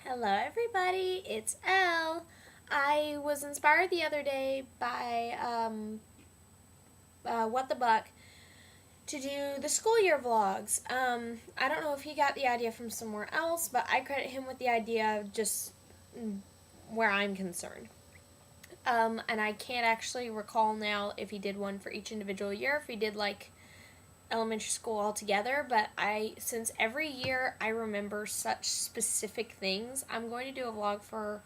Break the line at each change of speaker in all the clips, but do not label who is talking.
Hello, everybody. It's Elle. I was inspired the other day by What the Buck to do the school year vlogs. I don't know if he got the idea from somewhere else, but I credit him with the idea of just where I'm concerned. And I can't actually recall now if he did one for each individual year, if he did like elementary school altogether, but since every year I remember such specific things, I'm going to do a vlog for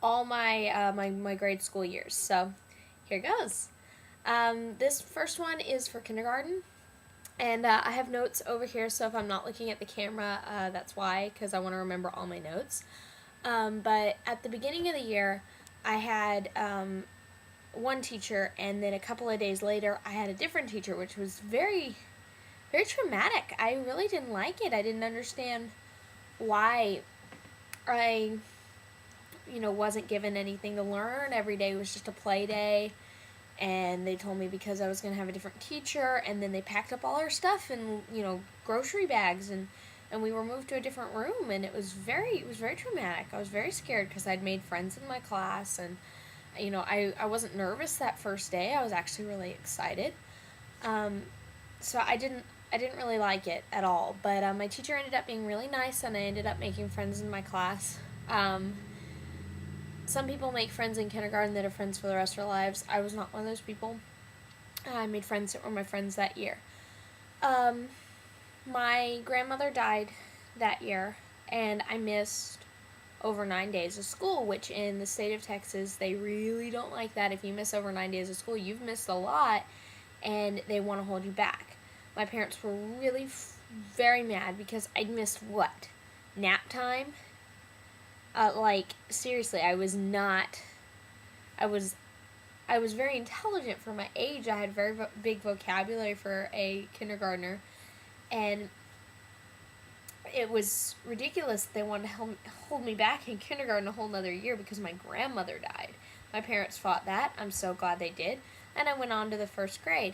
all my grade school years. So here goes. This first one is for kindergarten, and I have notes over here. So if I'm not looking at the camera, that's why, because I want to remember all my notes. But at the beginning of the year, I had one teacher, and then a couple of days later, I had a different teacher, which was very, very traumatic. I really didn't like it. I didn't understand why I wasn't given anything to learn. Every day was just a play day. And they told me because I was going to have a different teacher, and then they packed up all our stuff in, grocery bags, and we were moved to a different room, and it was very traumatic. I was very scared because I'd made friends in my class, and, I wasn't nervous that first day. I was actually really excited. So I didn't really like it at all, but my teacher ended up being really nice, and I ended up making friends in my class. Some people make friends in kindergarten that are friends for the rest of their lives. I was not one of those people. I made friends that were my friends that year. My grandmother died that year, and I missed over 9 days of school, which in the state of Texas, they really don't like that. If you miss over 9 days of school, you've missed a lot, and they want to hold you back. My parents were really very mad because I'd missed what? Nap time? Seriously, I was very intelligent for my age. I had very big vocabulary for a kindergartner, and it was ridiculous that they wanted to hold me back in kindergarten a whole nother year because my grandmother died. My parents fought that. I'm so glad they did, and I went on to the first grade.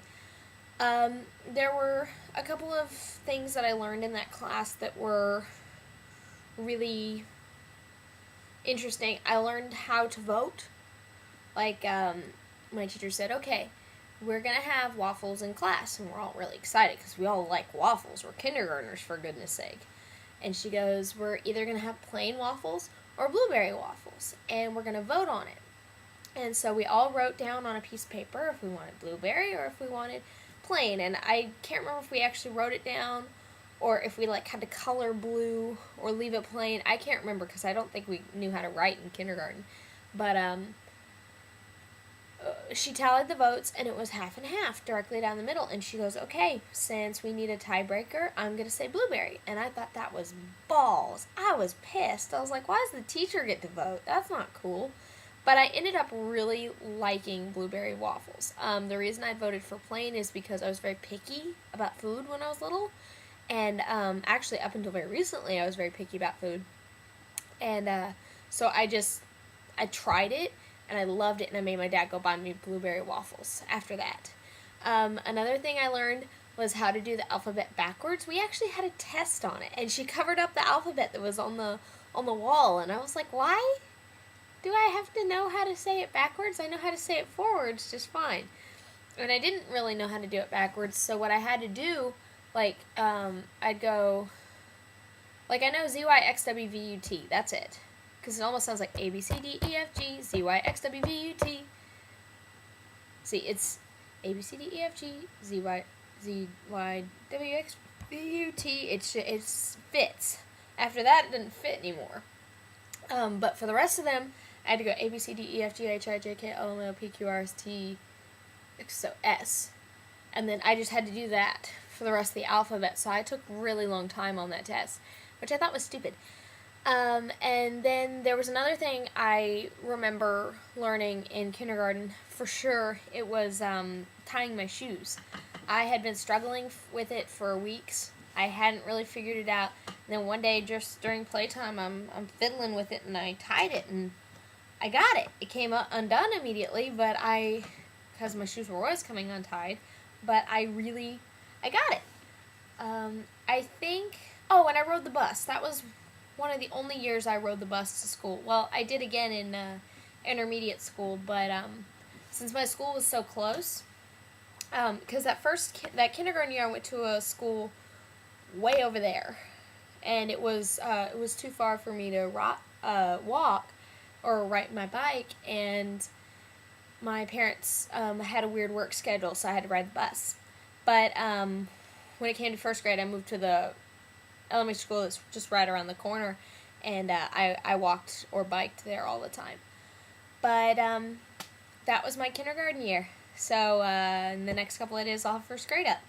There were a couple of things that I learned in that class that were really interesting. I learned how to vote. My teacher said, okay, we're going to have waffles in class. And we're all really excited because we all like waffles. We're kindergartners, for goodness sake. And she goes, we're either going to have plain waffles or blueberry waffles. And we're going to vote on it. And so we all wrote down on a piece of paper if we wanted blueberry or if we wanted plain. And I can't remember if we actually wrote it down or if we had to color blue or leave it plain. I can't remember because I don't think we knew how to write in kindergarten. But she tallied the votes, and it was half and half, directly down the middle. And she goes, okay, since we need a tiebreaker, I'm going to say blueberry. And I thought that was balls. I was pissed. I was like, why does the teacher get to vote? That's not cool. But I ended up really liking blueberry waffles. The reason I voted for plain is because I was very picky about food when I was little. And actually, up until very recently, I was very picky about food. And so I tried it, and I loved it, and I made my dad go buy me blueberry waffles after that. Another thing I learned was how to do the alphabet backwards. We actually had a test on it, and she covered up the alphabet that was on the wall, and I was like, why do I have to know how to say it backwards? I know how to say it forwards just fine. And I didn't really know how to do it backwards, so what I had to do, I'd go, I know ZYXWVUT, that's it. Because it almost sounds like ABCDEFG, ZYXWVUT. See, it's ABCDEFG, ZYWXVUT. It fits. After that, it didn't fit anymore. But for the rest of them, I had to go ABCDEFGHIJKLMNOPQRST, so S. And then I just had to do that for the rest of the alphabet, so I took a really long time on that test, which I thought was stupid. And then there was another thing I remember learning in kindergarten, for sure. It was tying my shoes. I had been struggling with it for weeks. I hadn't really figured it out. And then one day, just during playtime, I'm fiddling with it, and I tied it, and I got it. It came undone immediately, but because my shoes were always coming untied, but I got it. I think, and I rode the bus. That was one of the only years I rode the bus to school. Well, I did again in intermediate school, but since my school was so close, because that kindergarten year I went to a school way over there, and it was too far for me to walk or ride my bike, and my parents had a weird work schedule, so I had to ride the bus. But when it came to first grade, I moved to the elementary school that's just right around the corner, and I walked or biked there all the time. But that was my kindergarten year. So in the next couple of days, I'll have first grade up.